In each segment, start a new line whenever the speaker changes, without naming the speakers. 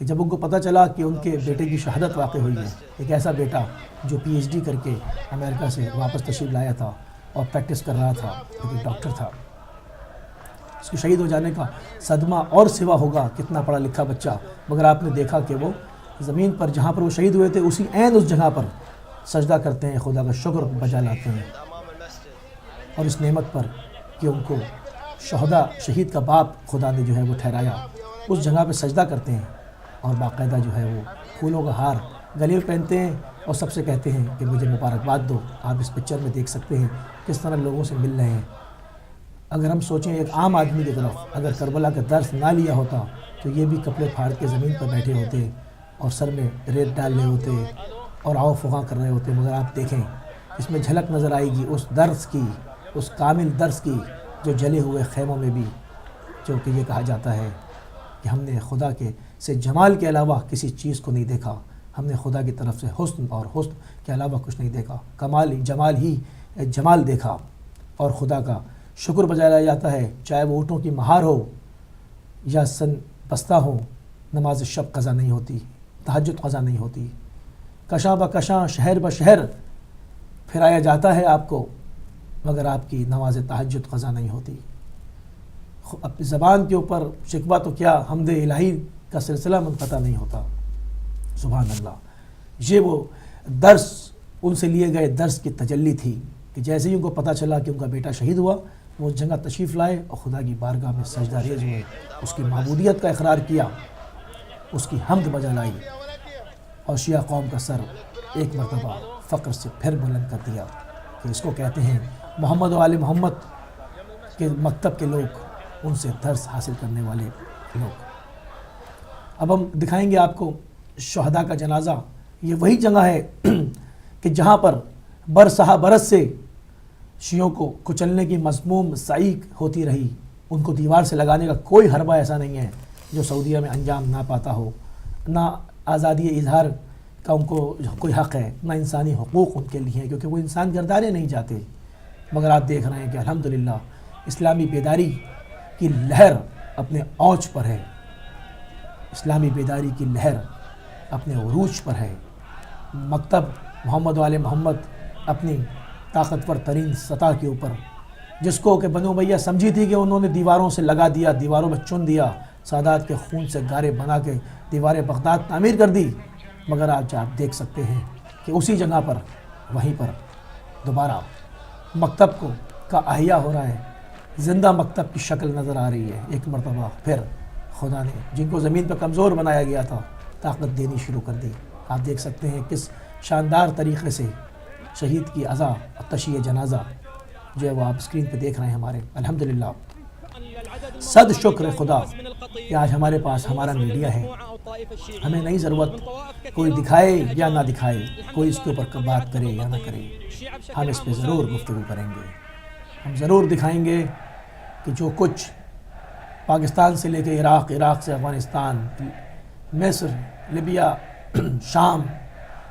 کہ جب ان کو پتہ چلا کہ ان کے بیٹے کی شہادت واقع ہوئی ہے، ایک ایسا بیٹا جو پی ایچ ڈی کر کے امریکہ سے واپس تشریف لایا تھا اور پریکٹس کر رہا تھا، ایک ڈاکٹر تھا، اس کے شہید ہو جانے کا صدمہ اور سوا ہوگا کتنا پڑھا لکھا بچہ، مگر آپ نے دیکھا کہ وہ زمین پر جہاں پر وہ شہید ہوئے تھے اسی عین اس جگہ پر سجدہ کرتے ہیں، خدا کا شکر بجا لاتے ہیں، اور اس نعمت پر کہ ان کو شہداء شہید کا باپ خدا نے جو ہے وہ ٹھہرایا، اس جگہ پہ سجدہ کرتے ہیں اور باقاعدہ جو ہے وہ پھولوں کا ہار گلے میں پہنتے ہیں اور سب سے کہتے ہیں کہ مجھے مبارکباد دو۔ آپ اس پکچر میں دیکھ سکتے ہیں کس طرح لوگوں سے مل رہے ہیں۔ اگر ہم سوچیں ایک عام آدمی کی طرف، اگر کربلا کا درس نہ لیا ہوتا تو یہ بھی کپڑے پھاڑ کے زمین پر بیٹھے ہوتے اور سر میں ریت ڈال رہے ہوتے اور آؤ فغاں کر رہے ہوتے، مگر آپ دیکھیں اس میں جھلک نظر آئے گی اس درس کی، اس کامل درس کی جو جلے ہوئے خیموں میں بھی، جو کہ یہ کہا جاتا ہے کہ ہم نے خدا کے سے جمال کے علاوہ کسی چیز کو نہیں دیکھا، ہم نے خدا کی طرف سے حسن اور حسن کے علاوہ کچھ نہیں دیکھا، کمال جمال ہی جمال دیکھا، اور خدا کا شکر بجایا جاتا ہے، چاہے وہ اونٹوں کی مہار ہو یا سن بستہ ہو، نماز شب قضا نہیں ہوتی، تہجد قضا نہیں ہوتی، کشاں بکشاں شہر بشہر پھرایا جاتا ہے آپ کو، مگر آپ کی نماز تہجد قضا نہیں ہوتی۔ اپنی زبان کے اوپر شکوہ تو کیا، حمد الہی کا سلسلہ منقطع نہیں ہوتا۔ سبحان اللہ، یہ وہ درس، ان سے لیے گئے درس کی تجلی تھی کہ جیسے ہی ان کو پتہ چلا کہ ان کا بیٹا شہید ہوا، وہ اس جگہ تشریف لائے اور خدا کی بارگاہ میں سجدہ ریز ہوئے، اس کی معبودیت کا اقرار کیا، اس کی حمد بجا لائی، اور شیعہ قوم کا سر ایک مرتبہ فقر سے پھر بلند کر دیا کہ اس کو کہتے ہیں محمد و آل محمد کے مکتب کے لوگ، ان سے درس حاصل کرنے والے لوگ۔ اب ہم دکھائیں گے آپ کو شہداء کا جنازہ۔ یہ وہی جگہ ہے کہ جہاں پر برسہ برس سے شیعوں کو کچلنے کی مذموم سعی ہوتی رہی، ان کو دیوار سے لگانے کا کوئی حربہ ایسا نہیں ہے جو سعودیہ میں انجام نہ پاتا ہو، نہ آزادی اظہار کا ان کو کوئی حق ہے، نہ انسانی حقوق ان کے لیے ہیں، کیونکہ وہ انسان گردانے نہیں جاتے، مگر آپ دیکھ رہے ہیں کہ الحمدللہ اسلامی بیداری کی لہر اپنے اوج پر ہے، اسلامی بیداری کی لہر اپنے عروج پر ہے۔ مکتب محمد و آل محمد اپنی طاقتور ترین سطح کے اوپر، جس کو کہ بنو امیہ سمجھی تھی کہ انہوں نے دیواروں سے لگا دیا، دیواروں میں چن دیا، سادات کے خون سے گارے بنا کے دیواریں بغداد تعمیر کر دی، مگر آج آپ دیکھ سکتے ہیں کہ اسی جگہ پر، وہیں پر دوبارہ مکتب کو کا احیاء ہو رہا ہے، زندہ مکتب کی شکل نظر آ رہی ہے۔ ایک مرتبہ پھر خدا نے جن کو زمین پر کمزور بنایا گیا تھا طاقت دینی شروع کر دی۔ آپ دیکھ سکتے ہیں کس شاندار طریقے سے شہید کی عزا اور تشییع جنازہ جو ہے وہ آپ اسکرین پہ دیکھ رہے ہیں ہمارے۔ الحمدللہ صد شکر خدا کہ آج ہمارے پاس ہمارا میڈیا ہے، ہمیں نہیں ضرورت کوئی دکھائے یا نہ دکھائے، کوئی اس کے اوپر بات کرے یا نہ کرے، ہم اس پہ ضرور گفتگو کریں گے، ہم ضرور دکھائیں گے کہ جو کچھ پاکستان سے لے کے عراق، عراق سے افغانستان، مصر، لیبیا، شام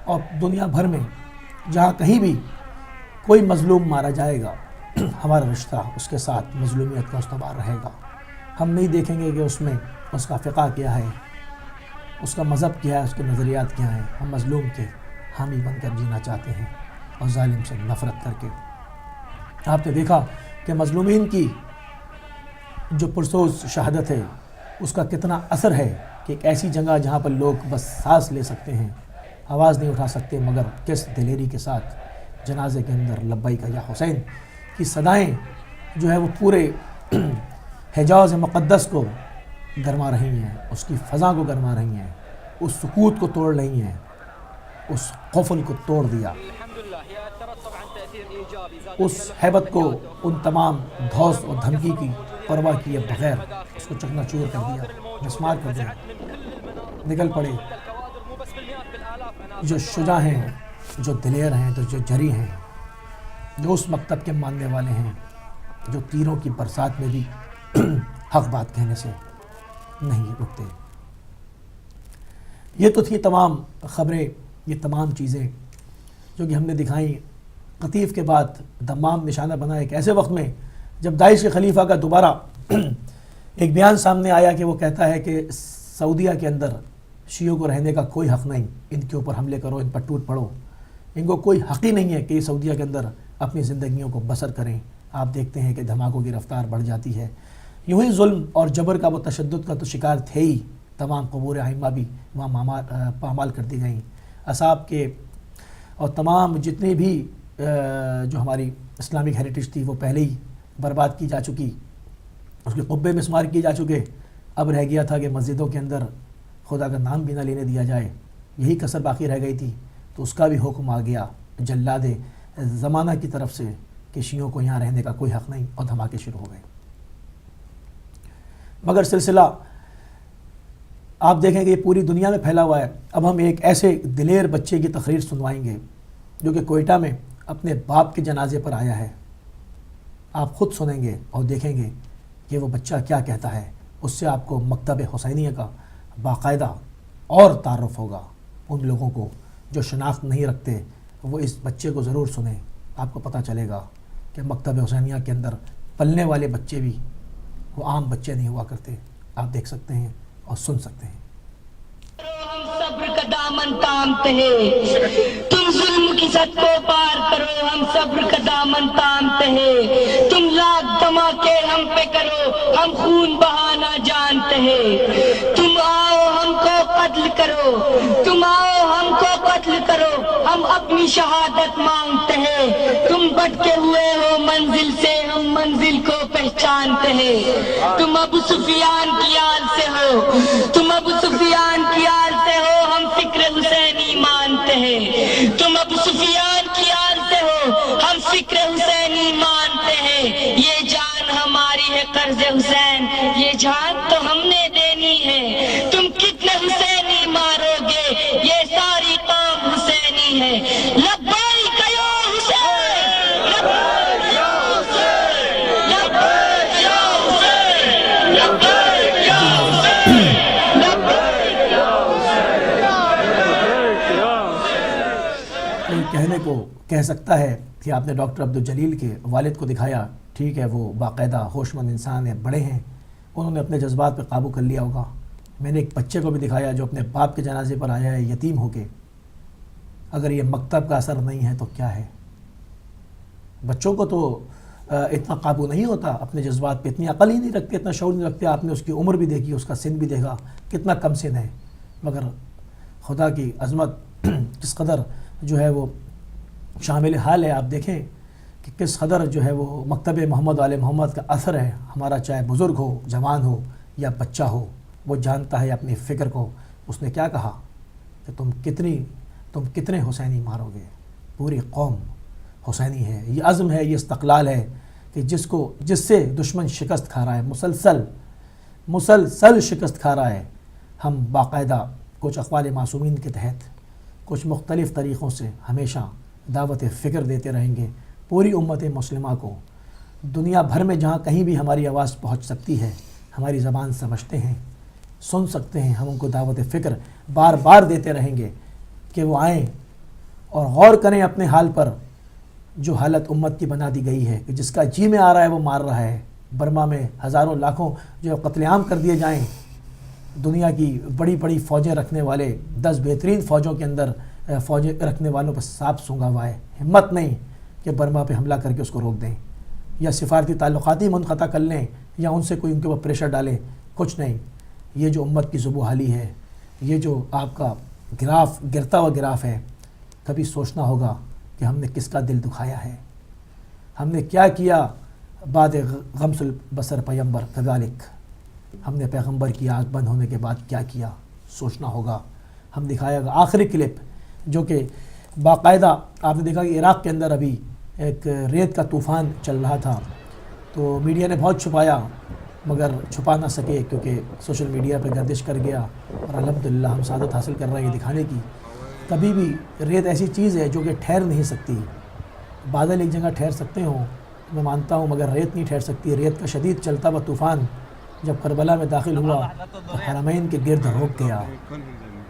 اور دنیا بھر میں جہاں کہیں بھی کوئی مظلوم مارا جائے گا، ہمارا رشتہ اس کے ساتھ مظلومیت کا استوار رہے گا۔ ہم نہیں دیکھیں گے کہ اس میں اس کا فقہ کیا ہے، اس کا مذہب کیا ہے، اس کے نظریات کیا ہیں۔ ہم مظلوم کے حامی بن کر جینا چاہتے ہیں اور ظالم سے نفرت کر کے۔ آپ نے دیکھا کہ مظلومین کی جو پرسوز شہادت ہے اس کا کتنا اثر ہے کہ ایک ایسی جگہ جہاں پر لوگ بس سانس لے سکتے ہیں، آواز نہیں اٹھا سکتے، مگر کس دلیری کے ساتھ جنازے کے اندر لبیک یا حسین کی صدائیں جو ہے وہ پورے حجاز مقدس کو گرما رہی ہیں، اس کی فضا کو گرما رہی ہیں، اس سکوت کو توڑ رہی ہیں، اس قفل کو توڑ دیا، اس ہیبت کو، ان تمام دھوس اور دھمکی کی پرواہ کیے بغیر اس کو چکنا چور کر دیا، مسمار کر دیا۔ نکل پڑے جو شجاع ہیں، جو دلیر ہیں، جو جری ہیں، جو اس مکتب کے ماننے والے ہیں، جو تیروں کی برسات میں بھی حق بات کہنے سے نہیں رکتے۔ یہ تو تھی تمام خبریں، یہ تمام چیزیں جو کہ ہم نے دکھائیں۔ قطیف کے بعد دمام نشانہ بنا ایک ایسے وقت میں جب داعش کے خلیفہ کا دوبارہ ایک بیان سامنے آیا کہ وہ کہتا ہے کہ سعودیہ کے اندر شیعوں کو رہنے کا کوئی حق نہیں، ان کے اوپر حملے کرو، ان پر ٹوٹ پڑو، ان کو کوئی حق ہی نہیں ہے کہ یہ سعودیہ کے اندر اپنی زندگیوں کو بسر کریں۔ آپ دیکھتے ہیں کہ دھماکوں کی رفتار بڑھ جاتی ہے۔ یوں ہی ظلم اور جبر کا وہ تشدد کا تو شکار تھے ہی، تمام قبور ائمہ بھی وہاں پامال کر دی گئیں، اصحاب کے اور تمام جتنی بھی جو ہماری اسلامک ہیریٹیج تھی وہ پہلے ہی برباد کی جا چکی، اس کے قبے مسمار کیے جا چکے۔ اب رہ گیا تھا کہ مسجدوں کے اندر خدا کا نام بھی نہ لینے دیا جائے، یہی کسر باقی رہ گئی تھی، تو اس کا بھی حکم آ گیا جلاد زمانہ کی طرف سے کہ شیعوں کو یہاں رہنے کا کوئی حق نہیں، اور دھماکے شروع ہو گئے۔ مگر سلسلہ آپ دیکھیں کہ یہ پوری دنیا میں پھیلا ہوا ہے۔ اب ہم ایک ایسے دلیر بچے کی تقریر سنوائیں گے جو کہ کوئٹہ میں اپنے باپ کے جنازے پر آیا ہے۔ آپ خود سنیں گے اور دیکھیں گے کہ وہ بچہ کیا کہتا ہے، اس سے آپ کو مکتب حسینیہ کا باقاعدہ اور تعارف ہوگا۔ ان لوگوں کو جو شناخت نہیں رکھتے وہ اس بچے کو ضرور سنیں، آپ کو پتہ چلے گا کہ مکتب حسینیہ کے اندر پلنے والے بچے بھی وہ عام بچے نہیں ہوا کرتے۔ آپ دیکھ سکتے ہیں اور سن سکتے ہیں۔
ہم صبر کا دامن تامتے ہیں، تم ظلم کی سد کو پار کرو، ہم صبر کا دامن تامتے ہیں، تم لاکھ دھماکے ہم پہ کرو، ہم خون بہانا جانتے ہیں، تم آؤ ہم کو قتل کرو، تم آؤ ہم کو قتل کرو، ہم اپنی شہادت مانگتے ہیں، تم بھٹکے ہوئے ہو منزل سے، ہم منزل کو پہچانتے ہیں، تم ابو سفیان کی آل سے ہو، تم ابو سفیان کی آل سے ہو، ہم فکر حسینی مانتے ہیں، تم ابو سفیان کی آل سے ہو، ہم فکر حسینی مانتے ہیں، یہ جان ہماری ہے قرض حسین، یہ جان تو ہم نے دینی ہے، تم کتنے حسینی مارو گے، یہ ساری قوم حسینی ہے، لبیک یا حسین، لبیک یا حسین، لبیک یا حسین، لبیک یا حسین، لبیک یا
کوئی کہنے کو کہہ سکتا ہے کہ آپ نے ڈاکٹر عبدالجلیل کے والد کو دکھایا، ٹھیک ہے وہ باقاعدہ ہوش مند انسان ہیں، بڑے ہیں، انہوں نے اپنے جذبات پہ قابو کر لیا ہوگا۔ میں نے ایک بچے کو بھی دکھایا جو اپنے باپ کے جنازے پر آیا ہے یتیم ہو کے۔ اگر یہ مکتب کا اثر نہیں ہے تو کیا ہے؟ بچوں کو تو اتنا قابو نہیں ہوتا اپنے جذبات پہ، اتنی عقل ہی نہیں رکھتے، اتنا شعور نہیں رکھتے۔ آپ نے اس کی عمر بھی دیکھی، اس کا سن بھی دیکھا، کتنا کم سن ہے، مگر خدا کی عظمت کس قدر جو ہے وہ شامل حال ہے۔ آپ دیکھیں کہ کس قدر جو ہے وہ مکتب محمد آل محمد کا اثر ہے ہمارا، چاہے بزرگ ہو، جوان ہو یا بچہ ہو، وہ جانتا ہے اپنی فکر کو۔ اس نے کیا کہا کہ تم کتنے حسینی مارو گے، پوری قوم حسینی ہے۔ یہ عزم ہے، یہ استقلال ہے کہ جس سے دشمن شکست کھا رہا ہے، مسلسل شکست کھا رہا ہے۔ ہم باقاعدہ کچھ اقوال معصومین کے تحت کچھ مختلف طریقوں سے ہمیشہ دعوت فکر دیتے رہیں گے پوری امت مسلمہ کو۔ دنیا بھر میں جہاں کہیں بھی ہماری آواز پہنچ سکتی ہے، ہماری زبان سمجھتے ہیں، سن سکتے ہیں، ہم ان کو دعوت فکر بار بار دیتے رہیں گے کہ وہ آئیں اور غور کریں اپنے حال پر۔ جو حالت امت کی بنا دی گئی ہے کہ جس کا جی میں آ رہا ہے وہ مار رہا ہے، برما میں ہزاروں لاکھوں جو قتل عام کر دیے جائیں، دنیا کی بڑی بڑی فوجیں رکھنے والے 10 بہترین فوجوں کے اندر فوجیں رکھنے والوں پر سانپ سونگا ہوا ہے، ہمت نہیں کہ برما پہ حملہ کر کے اس کو روک دیں یا سفارتی تعلقات ہی منقطع کر لیں یا ان سے کوئی ان کے اوپر پریشر ڈالیں، کچھ نہیں۔ یہ جو امت کی ذبح حالی ہے، یہ جو آپ کا گراف گرتا ہوا گراف ہے، کبھی سوچنا ہوگا کہ ہم نے کس کا دل دکھایا ہے، ہم نے کیا کیا بعد غمس البصر پیمبر کذالک، ہم نے پیغمبر کی آنکھ بند ہونے کے بعد کیا کیا، سوچنا ہوگا۔ ہم دکھایا گا آخری کلپ جو کہ باقاعدہ آپ نے دیکھا کہ عراق کے اندر ابھی ایک ریت کا طوفان چل رہا تھا، تو میڈیا نے بہت چھپایا مگر چھپا نہ سکے کیونکہ سوشل میڈیا پہ گردش کر گیا، اور الحمدللہ ہم سعادت حاصل کر رہے ہیں یہ دکھانے کی۔ کبھی بھی ریت ایسی چیز ہے جو کہ ٹھہر نہیں سکتی، بادل ایک جگہ ٹھہر سکتے ہوں میں مانتا ہوں، مگر ریت نہیں ٹھہر سکتی۔ ریت کا شدید چلتا ہوا طوفان جب کربلا میں داخل ہوا تو حرمین کے گرد روک گیا۔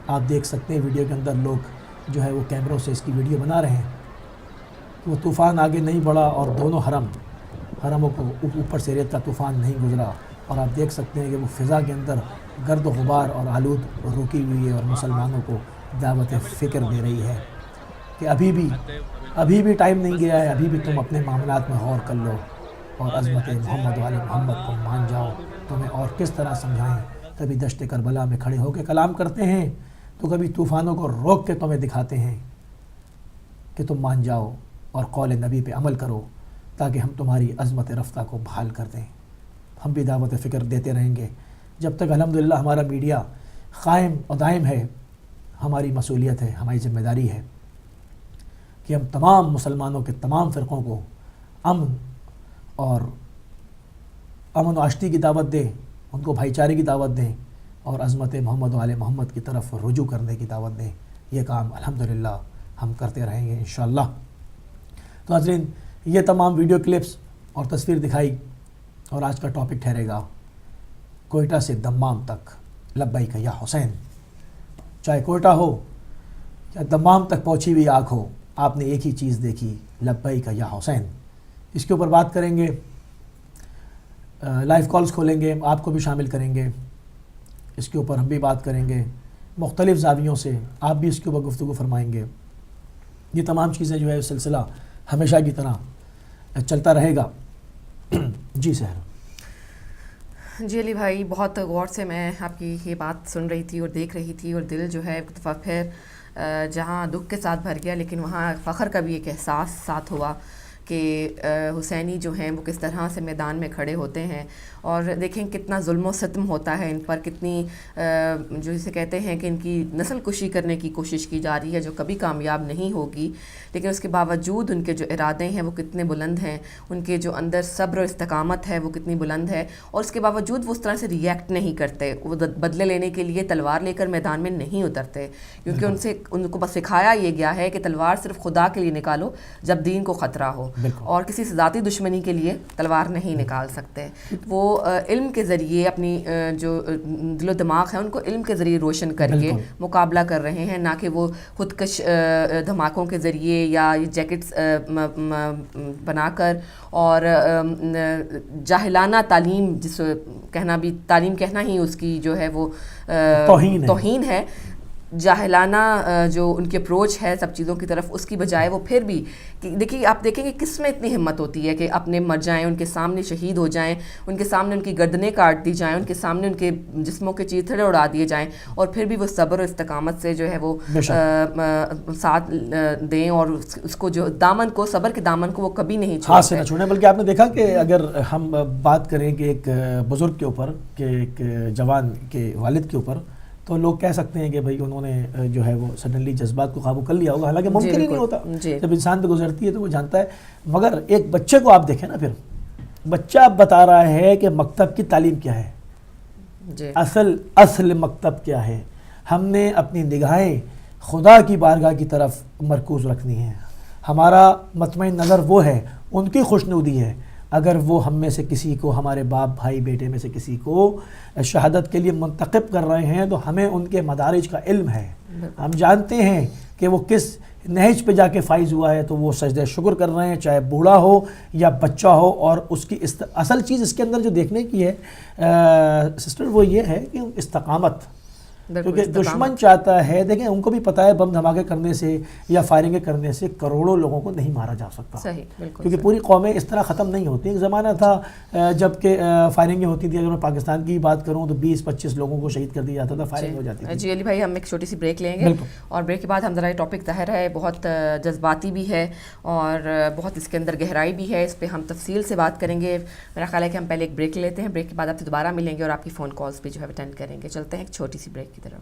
آپ دیکھ سکتے ہیں ویڈیو کے اندر لوگ جو ہے وہ کیمروں سے اس کی ویڈیو بنا رہے ہیں۔ وہ طوفان آگے نہیں بڑھا اور دونوں حرموں کو اوپر سے ریت کا طوفان نہیں گزرا، اور آپ دیکھ سکتے ہیں کہ وہ فضا کے اندر گرد و غبار اور آلود روکی ہوئی ہے اور مسلمانوں کو دعوت فکر دے رہی ہے کہ ابھی بھی ٹائم نہیں گیا ہے، ابھی بھی تم اپنے معاملات میں غور کر لو اور عظمت محمد و آل محمد کو مان جاؤ. تمہیں اور کس طرح سمجھائیں؟ کبھی دشت کربلا میں کھڑے ہو کے کلام کرتے ہیں تو کبھی طوفانوں کو روک کے تمہیں دکھاتے ہیں کہ تم مان جاؤ اور قول نبی پہ عمل کرو تاکہ ہم تمہاری عظمت رفتہ کو بحال کر دیں. ہم بھی دعوت فکر دیتے رہیں گے جب تک الحمدللہ ہمارا میڈیا قائم و دائم ہے. ہماری مسئولیت ہے، ہماری ذمہ داری ہے کہ ہم تمام مسلمانوں کے تمام فرقوں کو امن و آشتی کی دعوت دیں، ان کو بھائی چارے کی دعوت دیں اور عظمت محمد و آل محمد کی طرف رجوع کرنے کی دعوت دیں. یہ کام الحمدللہ ہم کرتے رہیں گے انشاءاللہ. تو حضرین، یہ تمام ویڈیو کلپس اور تصویر دکھائی اور آج کا ٹاپک ٹھہرے گا کوئٹہ سے دمام تک لبیک یا حسین. چاہے کوئٹہ ہو یا دمام تک پہنچی ہوئی آنکھ ہو، آپ نے ایک ہی چیز دیکھی، لبیک یا حسین. اس کے اوپر بات کریں گے، لائیو کالز کھولیں گے، آپ کو بھی شامل کریں گے. اس کے اوپر ہم بھی بات کریں گے مختلف زاویوں سے، آپ بھی اس کے اوپر گفتگو فرمائیں گے. یہ تمام چیزیں جو ہے سلسلہ ہمیشہ کی طرح چلتا رہے گا. جی سہر.
جی علی بھائی، بہت غور سے میں آپ کی یہ بات سن رہی تھی اور دیکھ رہی تھی، اور دل جو ہے ایک دفعہ پھر جہاں دکھ کے ساتھ بھر گیا لیکن وہاں فخر کا بھی ایک احساس ساتھ ہوا کہ حسینی جو ہیں وہ کس طرح سے میدان میں کھڑے ہوتے ہیں. اور دیکھیں کتنا ظلم و ستم ہوتا ہے ان پر، کتنی جو اسے کہتے ہیں کہ ان کی نسل کشی کرنے کی کوشش کی جا رہی ہے جو کبھی کامیاب نہیں ہوگی. لیکن اس کے باوجود ان کے جو ارادے ہیں وہ کتنے بلند ہیں، ان کے جو اندر صبر و استقامت ہے وہ کتنی بلند ہے، اور اس کے باوجود وہ اس طرح سے ریئیکٹ نہیں کرتے. وہ بدلے لینے کے لیے تلوار لے کر میدان میں نہیں اترتے، کیونکہ ان کو بس سکھایا یہ گیا ہے کہ تلوار صرف خدا کے لیے نکالو جب دین کو خطرہ ہو، اور کسی سے ذاتی دشمنی کے لیے تلوار نہیں نکال سکتے. وہ علم کے ذریعے اپنی جو دل و دماغ ہے ان کو علم کے ذریعے روشن کر کے مقابلہ کر رہے ہیں، نہ کہ وہ خودکش دھماکوں کے ذریعے یا یہ جیکٹس بنا کر اور جاہلانہ تعلیم، جس کہنا بھی تعلیم کہنا ہی اس کی جو ہے وہ توہین ہے. جاہلانہ جو ان کی اپروچ ہے سب چیزوں کی طرف، اس کی بجائے وہ پھر بھی دیکھیے، آپ دیکھیں کہ کس میں اتنی ہمت ہوتی ہے کہ اپنے مر جائیں، ان کے سامنے شہید ہو جائیں، ان کے سامنے ان کی گردنیں کاٹ دی جائیں، ان کے سامنے ان کے جسموں کے چیتھڑے اڑا دیے جائیں، اور پھر بھی وہ صبر و استقامت سے جو ہے وہ ساتھ دیں اور اس کو جو دامن کو، صبر کے دامن کو وہ کبھی نہیں
ہاتھ سے نہ چھوڑیں. بلکہ آپ نے دیکھا کہ اگر ہم بات کریں کہ ایک بزرگ کے اوپر، کہ ایک جوان کے والد کے اوپر، تو لوگ کہہ سکتے ہیں کہ بھئی انہوں نے جو ہے وہ سڈنلی جذبات کو قابو کر لیا ہوگا، حالانکہ ممکن ہی نہیں ہوتا. جب انسان پہ گزرتی ہے تو وہ جانتا ہے. مگر ایک بچے کو آپ دیکھیں نا، پھر بچہ بتا رہا ہے کہ مکتب کی تعلیم کیا ہے، اصل مکتب کیا ہے. ہم نے اپنی نگاہیں خدا کی بارگاہ کی طرف مرکوز رکھنی ہے. ہمارا مطمئن نظر وہ ہے، ان کی خوشنودی ہے. اگر وہ ہم میں سے کسی کو، ہمارے باپ بھائی بیٹے میں سے کسی کو شہادت کے لیے منتخب کر رہے ہیں تو ہمیں ان کے مدارج کا علم ہے. ہم جانتے ہیں کہ وہ کس نہج پہ جا کے فائز ہوا ہے، تو وہ سجدہ شکر کر رہے ہیں، چاہے بوڑھا ہو یا بچہ ہو. اور اس کی اصل چیز اس کے اندر جو دیکھنے کی ہے سسٹر، وہ یہ ہے کہ استقامت. کیونکہ دشمن چاہتا ہے، دیکھیں ان کو بھی پتہ ہے بم دھماکے کرنے سے یا فائرنگیں کرنے سے کروڑوں لوگوں کو نہیں مارا جا سکتا، کیونکہ پوری قومیں اس طرح ختم نہیں ہوتی. ایک زمانہ تھا جب کہ فائرنگیں ہوتی تھی، اگر میں پاکستان کی بات کروں تو 20-25 لوگوں کو شہید کر دیا جاتا تھا، فائرنگ ہو جاتی تھی.
جی علی بھائی، ہم ایک چھوٹی سی بریک لیں گے، اور بریک کے بعد ہم ذرا یہ ٹاپک ظاہر ہے بہت جذباتی بھی ہے اور بہت اس کے اندر گہرائی بھی ہے، اس پہ ہم تفصیل سے بات کریں گے. میرا خیال ہے کہ ہم پہلے ایک بریک لیتے ہیں، بریک کے بعد آپ سے دوبارہ ملیں گے اور آپ کی فون کالز بھی جو ہے اٹینڈ کریں گے. چلتے ہیں ایک چھوٹی سی بریک کی طرف.